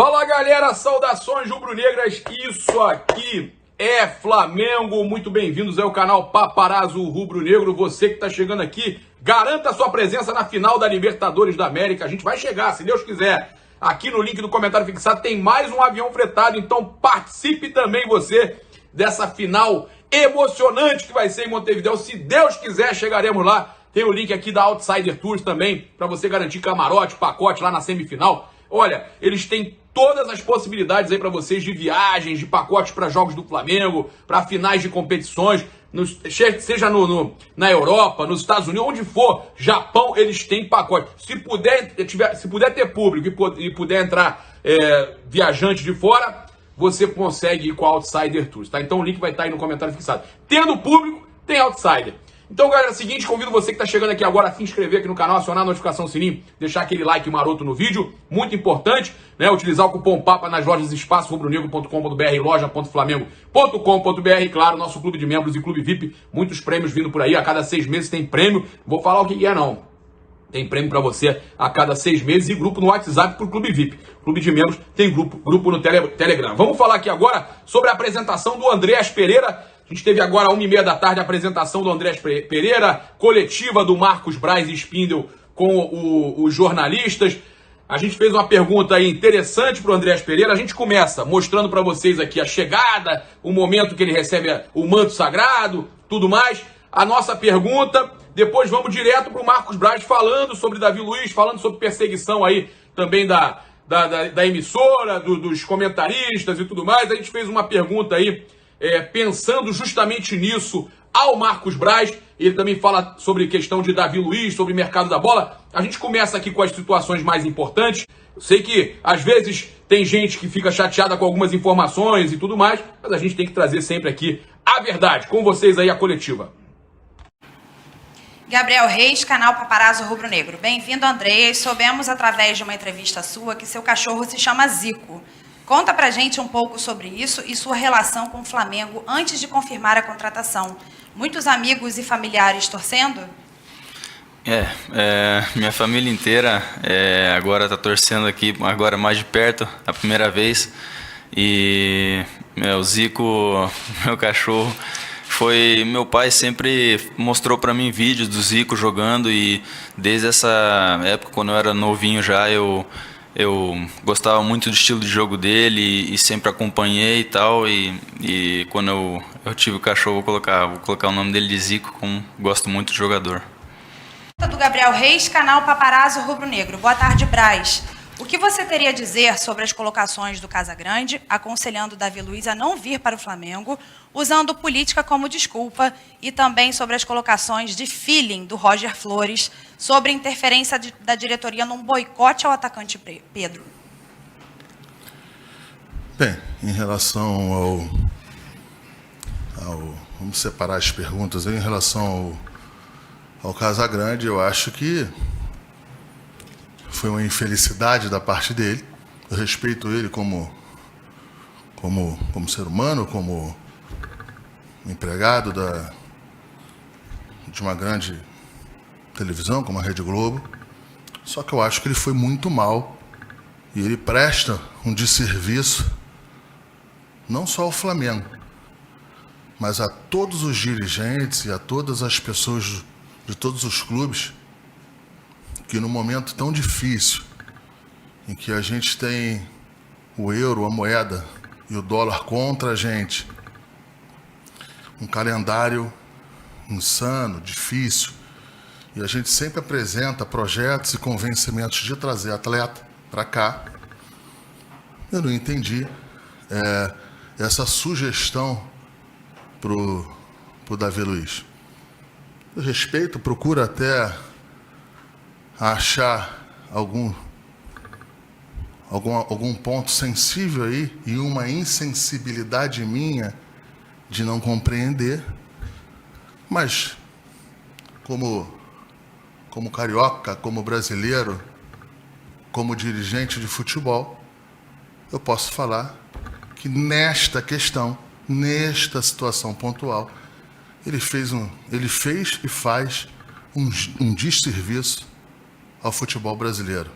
Fala galera, saudações rubro-negras, isso aqui é Flamengo, muito bem-vindos ao canal Paparazzo Rubro-Negro. Você que está chegando aqui, garanta sua presença na final da Libertadores da América. A gente vai chegar, se Deus quiser. Aqui no link do comentário fixado tem mais um avião fretado, então participe também você dessa final emocionante que vai ser em Montevidéu. Se Deus quiser, chegaremos lá. Tem o link aqui da Outsider Tours também, para você garantir camarote, pacote lá na semifinal. Olha, eles têm todas as possibilidades aí para vocês de viagens, de pacotes para jogos do Flamengo, para finais de competições, seja na Europa, nos Estados Unidos, onde for, Japão, eles têm pacote. Se puder ter público e puder entrar viajante de fora, você consegue ir com a Outsider Tours, tá? Então o link vai estar aí no comentário fixado. Tendo público, tem Outsider. Então, galera, é o seguinte, convido você que está chegando aqui agora a se inscrever aqui no canal, acionar a notificação sininho, deixar aquele like maroto no vídeo, muito importante, né? Utilizar o cupom PAPA nas lojas espaçorubronegro.com.br, loja.flamengo.com.br, claro, nosso clube de membros e clube VIP, muitos prêmios vindo por aí, a cada 6 meses tem prêmio, vou falar o que é não. Tem prêmio para você a cada 6 meses e grupo no WhatsApp para o Clube VIP. Clube de membros tem grupo no Telegram. Vamos falar aqui agora sobre a apresentação do Andreas Pereira. A gente teve agora, 1h30 da tarde, a apresentação do Andreas Pereira, coletiva do Marcos Braz e Spindel com os jornalistas. A gente fez uma pergunta aí interessante para o Andreas Pereira. A gente começa mostrando para vocês aqui a chegada, o momento que ele recebe o manto sagrado, tudo mais. A nossa pergunta, depois vamos direto para o Marcos Braz falando sobre Davi Luiz, falando sobre perseguição aí também da emissora, dos comentaristas e tudo mais. A gente fez uma pergunta aí, pensando justamente nisso, ao Marcos Braz. Ele também fala sobre questão de Davi Luiz, sobre mercado da bola. A gente começa aqui com as situações mais importantes. Eu sei que às vezes tem gente que fica chateada com algumas informações e tudo mais, mas a gente tem que trazer sempre aqui a verdade. Com vocês aí a coletiva. Gabriel Reis, canal Paparazzo Rubro-Negro. Bem-vindo, Andreas. Soubemos através de uma entrevista sua que seu cachorro se chama Zico. Conta pra gente um pouco sobre isso e sua relação com o Flamengo antes de confirmar a contratação. Muitos amigos e familiares torcendo? Minha família inteira agora está torcendo aqui, agora mais de perto, a primeira vez. E o Zico, meu cachorro, meu pai sempre mostrou para mim vídeos do Zico jogando, e desde essa época, quando eu era novinho já, eu gostava muito do estilo de jogo dele e sempre acompanhei e tal, e quando eu tive o cachorro, vou colocar o nome dele de Zico, como gosto muito do jogador. Do Gabriel Reis, canal Paparazzo Rubro-Negro. Boa tarde, Braz. O que você teria a dizer sobre as colocações do Casagrande, aconselhando Davi Luiz a não vir para o Flamengo, usando política como desculpa, e também sobre as colocações de feeling do Roger Flores sobre a interferência da diretoria num boicote ao atacante Pedro? Bem, em relação vamos separar as perguntas. Em relação ao Casagrande, eu acho que foi uma infelicidade da parte dele. Eu respeito ele como ser humano, como empregado de uma grande televisão, como a Rede Globo. Só que eu acho que ele foi muito mal e ele presta um desserviço não só ao Flamengo, mas a todos os dirigentes e a todas as pessoas de todos os clubes, que num momento tão difícil, em que a gente tem o euro, a moeda e o dólar contra a gente, um calendário insano, difícil, e a gente sempre apresenta projetos e convencimentos de trazer atleta para cá, eu não entendi essa sugestão pro Davi Luiz. Eu respeito, procuro até achar algum ponto sensível aí e uma insensibilidade minha de não compreender, mas como carioca, como brasileiro, como dirigente de futebol, eu posso falar que nesta questão, nesta situação pontual, ele fez e faz um desserviço ao futebol brasileiro.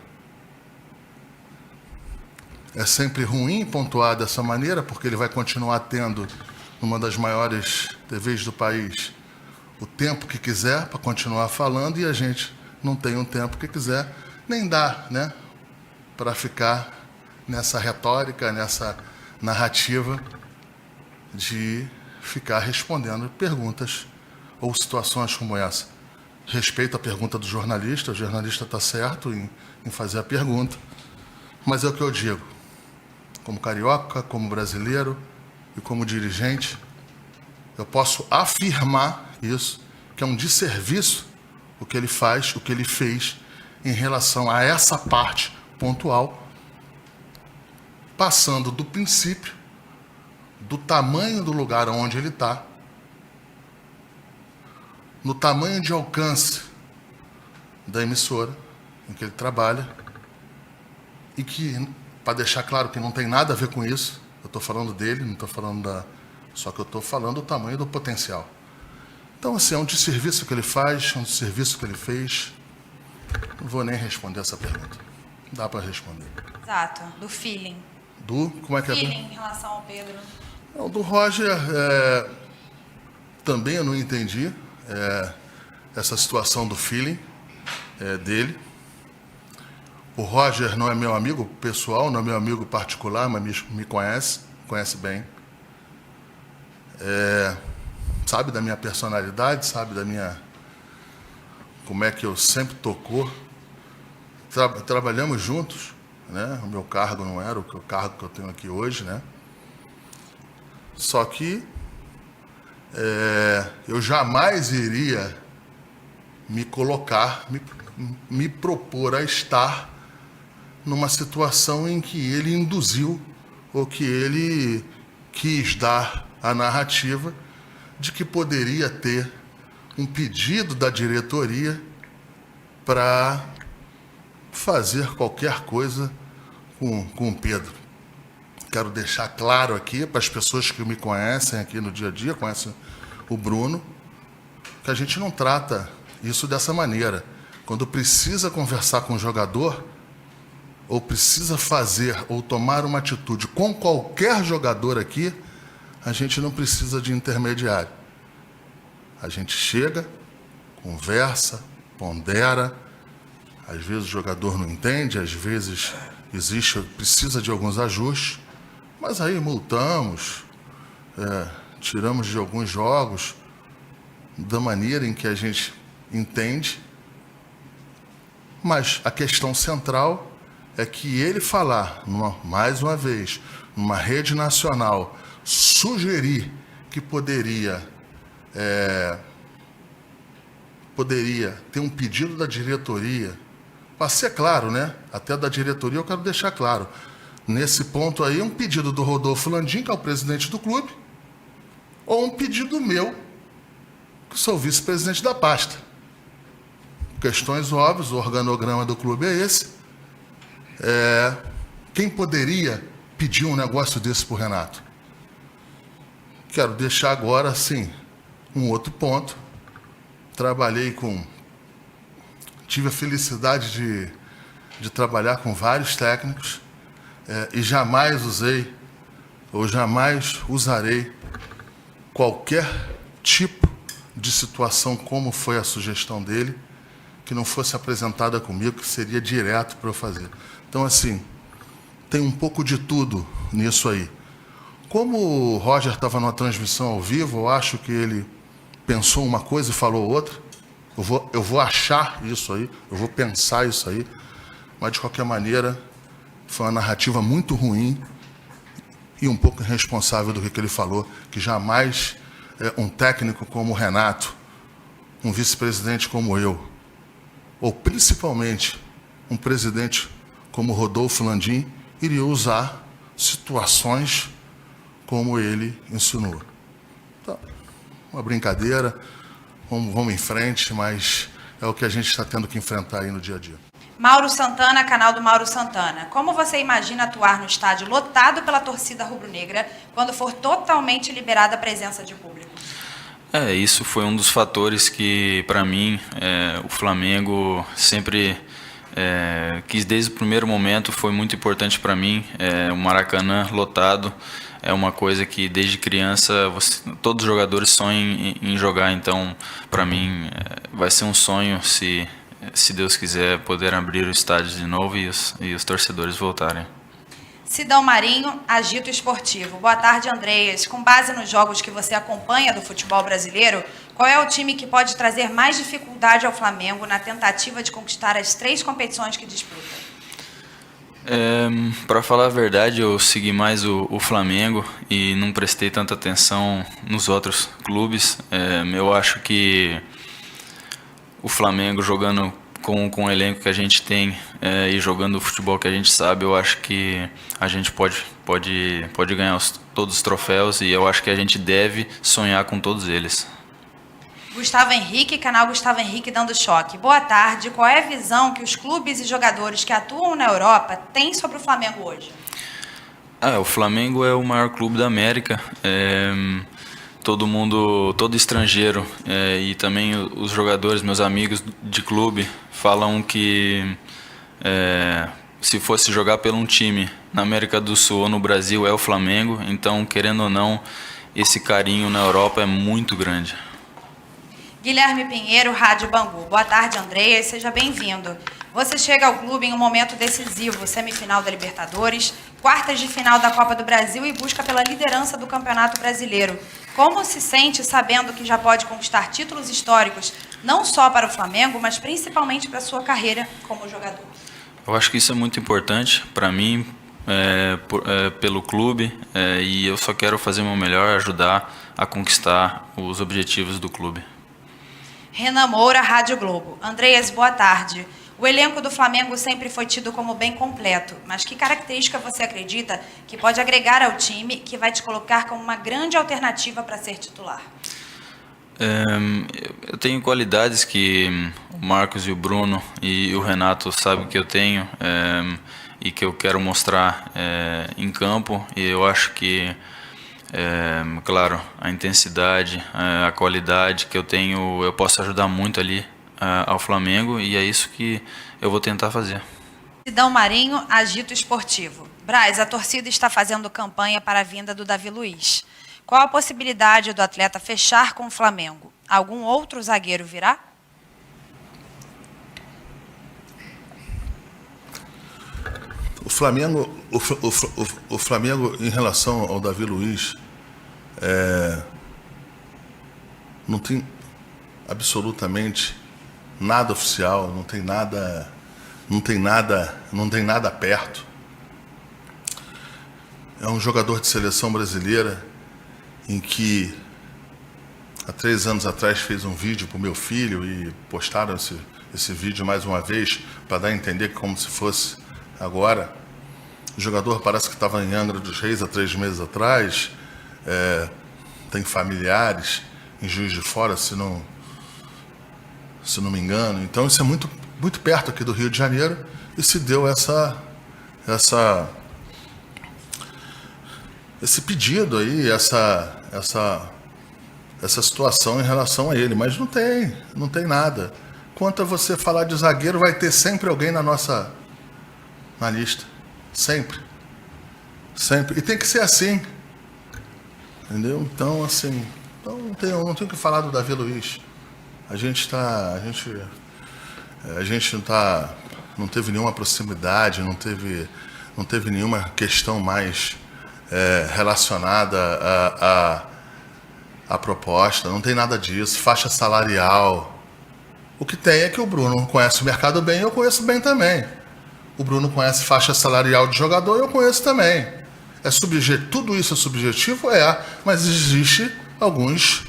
é sempre ruim pontuar dessa maneira, porque ele vai continuar tendo, numa das maiores TVs do país, o tempo que quiser para continuar falando, e a gente não tem um tempo que quiser, nem dá, né, para ficar nessa retórica, nessa narrativa de ficar respondendo perguntas ou situações como essa. Respeito a pergunta do jornalista, o jornalista está certo em fazer a pergunta, mas é o que eu digo, como carioca, como brasileiro e como dirigente, eu posso afirmar isso, que é um desserviço o que ele faz, o que ele fez em relação a essa parte pontual, passando do princípio, do tamanho do lugar onde ele está, no tamanho de alcance da emissora em que ele trabalha, e que, para deixar claro que não tem nada a ver com isso, eu estou falando dele, não estou falando da... Só que eu estou falando do tamanho do potencial. Então, assim, é um desserviço que ele faz, é um desserviço que ele fez. Não vou nem responder essa pergunta. Não dá para responder. Exato, do feeling. Como é que Feeling é? em relação ao Pedro. O do Roger, também eu não entendi essa situação do feeling dele. O Roger não é meu amigo pessoal, não é meu amigo particular, mas me conhece bem. Sabe da minha personalidade, sabe da minha... como é que eu sempre tocou. Trabalhamos juntos, né? O meu cargo não era o cargo que eu tenho aqui hoje, né? Só que eu jamais iria me colocar, me propor a estar numa situação em que ele induziu ou que ele quis dar a narrativa de que poderia ter um pedido da diretoria para fazer qualquer coisa com o Pedro. Quero deixar claro aqui para as pessoas que me conhecem aqui no dia a dia, conhecem o Bruno, que a gente não trata isso dessa maneira. Quando precisa conversar com o jogador, ou precisa fazer ou tomar uma atitude com qualquer jogador aqui, a gente não precisa de intermediário. A gente chega, conversa, pondera, às vezes o jogador não entende, às vezes precisa de alguns ajustes, mas aí multamos, tiramos de alguns jogos da maneira em que a gente entende, mas a questão central é que ele falar, mais uma vez, numa rede nacional, sugerir que poderia ter um pedido da diretoria, para ser claro, né? Até da diretoria eu quero deixar claro. Nesse ponto aí, um pedido do Rodolfo Landim, que é o presidente do clube, ou um pedido meu, que sou vice-presidente da pasta. Questões óbvias, o organograma do clube é esse. Quem poderia pedir um negócio desse para o Renato? Quero deixar agora, sim, um outro ponto. Tive a felicidade de trabalhar com vários técnicos e jamais usei ou jamais usarei qualquer tipo de situação como foi a sugestão dele, que não fosse apresentada comigo, que seria direto para eu fazer. Então, assim, tem um pouco de tudo nisso aí. Como o Roger estava numa transmissão ao vivo, eu acho que ele pensou uma coisa e falou outra. Eu vou achar isso aí, eu vou pensar isso aí, mas de qualquer maneira foi uma narrativa muito ruim e um pouco irresponsável do que ele falou, que jamais um técnico como o Renato, um vice-presidente como eu, ou principalmente um presidente como o Rodolfo Landim, iria usar situações como ele insinuou. Então, uma brincadeira, vamos em frente, mas é o que a gente está tendo que enfrentar aí no dia a dia. Mauro Santana, canal do Mauro Santana. Como você imagina atuar no estádio lotado pela torcida rubro-negra quando for totalmente liberada a presença de público? Isso foi um dos fatores que, para mim, o Flamengo sempre que desde o primeiro momento foi muito importante para mim. O Maracanã lotado é uma coisa que desde criança todos os jogadores sonham em jogar, então para mim vai ser um sonho, se Deus quiser, poder abrir o estádio de novo e os torcedores voltarem. Sidão Marinho, Agito Esportivo. Boa tarde, Andreas. Com base nos jogos que você acompanha do futebol brasileiro, qual é o time que pode trazer mais dificuldade ao Flamengo na tentativa de conquistar as 3 competições que disputa? Para falar a verdade, eu segui mais o Flamengo e não prestei tanta atenção nos outros clubes. Eu acho que o Flamengo jogando com o elenco que a gente tem e jogando o futebol que a gente sabe, eu acho que a gente pode ganhar todos os troféus, e eu acho que a gente deve sonhar com todos eles. Gustavo Henrique, canal Gustavo Henrique dando choque. Boa tarde. Qual é a visão que os clubes e jogadores que atuam na Europa têm sobre o Flamengo hoje? O Flamengo é o maior clube da América. Todo estrangeiro e também os jogadores, meus amigos de clube, falam que se fosse jogar por um time na América do Sul ou no Brasil é o Flamengo. Então, querendo ou não, esse carinho na Europa é muito grande. Guilherme Pinheiro, Rádio Bangu. Boa tarde, Andreas. Seja bem-vindo. Você chega ao clube em um momento decisivo, semifinal da Libertadores, quartas de final da Copa do Brasil e busca pela liderança do Campeonato Brasileiro. Como se sente sabendo que já pode conquistar títulos históricos, não só para o Flamengo, mas principalmente para a sua carreira como jogador? Eu acho que isso é muito importante para mim, pelo clube, e eu só quero fazer o meu melhor, ajudar a conquistar os objetivos do clube. Renan Moura, Rádio Globo. Andreas, boa tarde. O elenco do Flamengo sempre foi tido como bem completo, mas que característica você acredita que pode agregar ao time, que vai te colocar como uma grande alternativa para ser titular? Eu tenho qualidades que o Marcos e o Bruno e o Renato sabem que eu tenho, e que eu quero mostrar em campo, e eu acho que claro, a intensidade, a qualidade que eu tenho, eu posso ajudar muito ali ao Flamengo, e é isso que eu vou tentar fazer. Sidão Marinho, Agito Esportivo. Braz, a torcida está fazendo campanha para a vinda do Davi Luiz. Qual a possibilidade do atleta fechar com o Flamengo? Algum outro zagueiro virá? O Flamengo, em relação ao Davi Luiz, não tem absolutamente nada oficial, não tem nada perto. É um jogador de seleção brasileira em que há 3 anos atrás fez um vídeo para o meu filho e postaram esse vídeo mais uma vez para dar a entender como se fosse agora. O jogador parece que estava em Angra dos Reis há 3 meses atrás, tem familiares em Juiz de Fora, se não me engano. Então isso é muito, muito perto aqui do Rio de Janeiro, e se deu esse pedido aí, essa situação em relação a ele, mas não tem nada. Quanto a você falar de zagueiro, vai ter sempre alguém na lista, sempre, e tem que ser assim, entendeu? Então assim, não tenho o que falar do Davi Luiz. A gente não teve nenhuma proximidade, não teve nenhuma questão mais relacionada à proposta, não tem nada disso, faixa salarial. O que tem é que o Bruno conhece o mercado bem, eu conheço bem também. O Bruno conhece faixa salarial de jogador, eu conheço também. Tudo isso é subjetivo? Mas existe alguns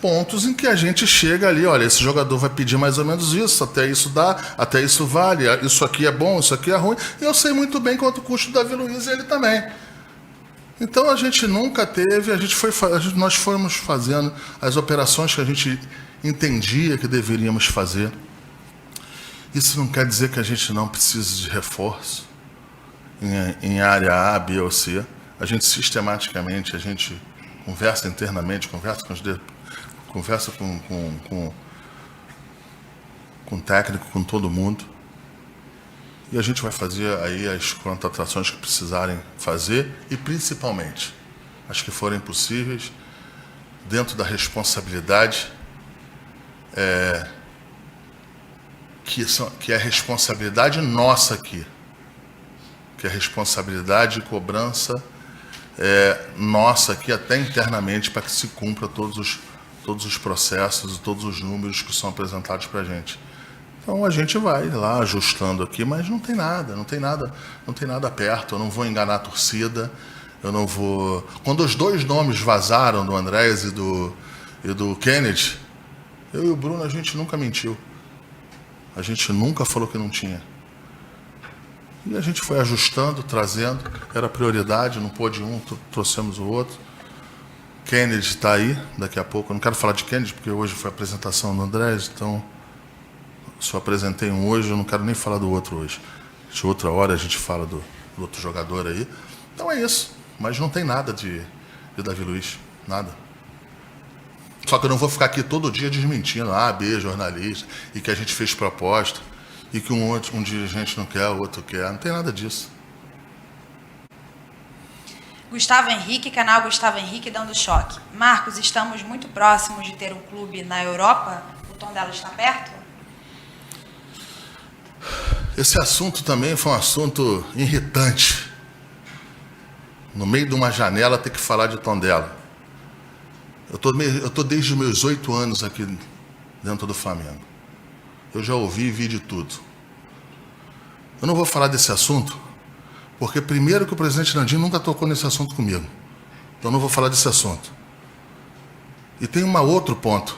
pontos em que a gente chega ali, olha, esse jogador vai pedir mais ou menos isso, até isso dá, até isso vale, isso aqui é bom, isso aqui é ruim, e eu sei muito bem quanto custa o Davi Luiz e ele também. Então a gente nunca teve, nós fomos fazendo as operações que a gente entendia que deveríamos fazer. Isso não quer dizer que a gente não precise de reforço em área A, B ou C. A gente sistematicamente, conversa internamente, conversa com com o técnico, com todo mundo. E a gente vai fazer aí as contratações que precisarem fazer e, principalmente, as que forem possíveis, dentro da responsabilidade que é a responsabilidade nossa aqui, que é a responsabilidade e cobrança nossa aqui até internamente para que se cumpra todos os processos e todos os números que são apresentados para a gente. Então a gente vai lá ajustando aqui, mas não tem nada perto. Eu não vou enganar a torcida, eu não vou. Quando os dois nomes vazaram, do Andréas e do Kennedy, eu e o Bruno, a gente nunca mentiu. A gente nunca falou que não tinha. E a gente foi ajustando, trazendo, era prioridade, não pôde um, trouxemos o outro. Kennedy está aí, daqui a pouco. Eu não quero falar de Kennedy, porque hoje foi a apresentação do Andréas, então só apresentei um hoje, eu não quero nem falar do outro hoje. De outra hora a gente fala do outro jogador aí. Então é isso, mas não tem nada de Davi Luiz, nada. Só que eu não vou ficar aqui todo dia desmentindo, B, jornalista, e que a gente fez proposta, e que um dirigente não quer, o outro quer. Não tem nada disso. Gustavo Henrique, canal Gustavo Henrique dando choque. Marcos, estamos muito próximos de ter um clube na Europa? O Tondela está perto? Esse assunto também foi um assunto irritante. No meio de uma janela ter que falar de Tondela. Eu tô desde os meus 8 anos aqui dentro do Flamengo. Eu já ouvi e vi de tudo. Eu não vou falar desse assunto, porque primeiro que o presidente Landim nunca tocou nesse assunto comigo. Então eu não vou falar desse assunto. E tem um outro ponto.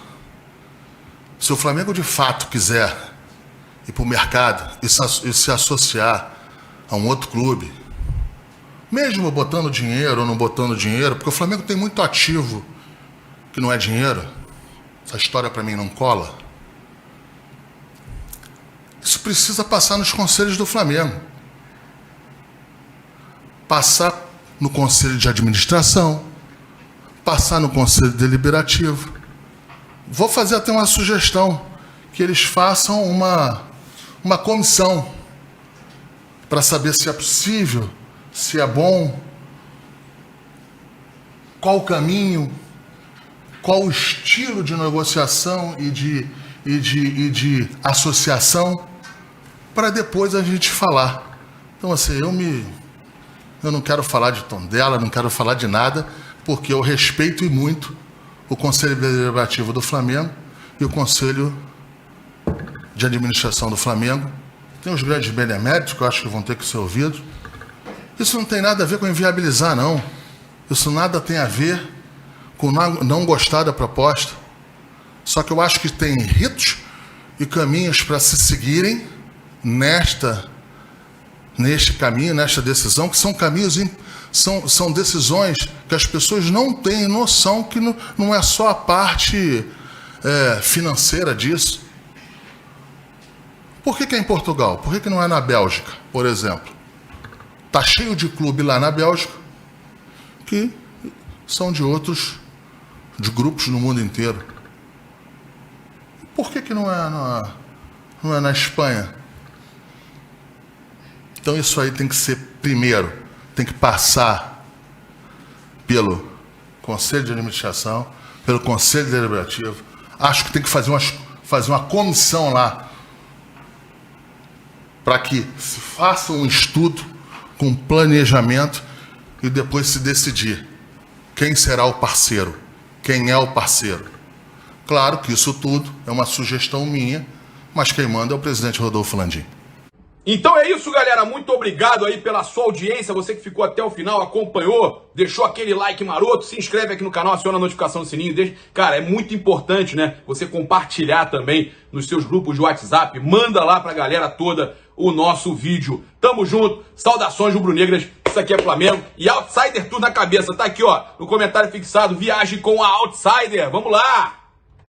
Se o Flamengo de fato quiser ir para o mercado e se associar a um outro clube, mesmo botando dinheiro ou não botando dinheiro, porque o Flamengo tem muito ativo que não é dinheiro, essa história para mim não cola. Isso precisa passar nos conselhos do Flamengo. Passar no conselho de administração, passar no conselho deliberativo. Vou fazer até uma sugestão, que eles façam uma comissão para saber se é possível, se é bom, qual o caminho, qual o estilo de negociação e de associação, para depois a gente falar. Então, assim, eu não quero falar de Tondela, não quero falar de nada, porque eu respeito e muito o Conselho Deliberativo do Flamengo e o Conselho de Administração do Flamengo. Tem os grandes beneméritos que eu acho que vão ter que ser ouvidos. Isso não tem nada a ver com inviabilizar, não. Isso nada tem a ver com não gostar da proposta. Só que eu acho que tem ritos e caminhos para se seguirem neste caminho, nesta decisão, que são caminhos, são decisões que as pessoas não têm noção que não é só a parte financeira disso. Por que é em Portugal? Por que não é na Bélgica, por exemplo? Está cheio de clube lá na Bélgica que são de grupos no mundo inteiro. Por que não é na Espanha? Então isso aí tem que ser, primeiro, tem que passar pelo Conselho de Administração, pelo Conselho Deliberativo. Acho que tem que fazer uma comissão lá para que se faça um estudo com planejamento e depois se decidir quem será o parceiro, quem é o parceiro. Claro que isso tudo é uma sugestão minha, mas quem manda é o presidente Rodolfo Landim. Então é isso, galera. Muito obrigado aí pela sua audiência. Você que ficou até o final, acompanhou, deixou aquele like maroto, se inscreve aqui no canal, aciona a notificação do sininho. Cara, é muito importante, né? Você compartilhar também nos seus grupos de WhatsApp. Manda lá pra galera toda o nosso vídeo. Tamo junto. Saudações rubro-negras. Isso aqui é Flamengo. E Outsider tudo na cabeça. Tá aqui, ó, no comentário fixado. Viagem com a Outsider. Vamos lá!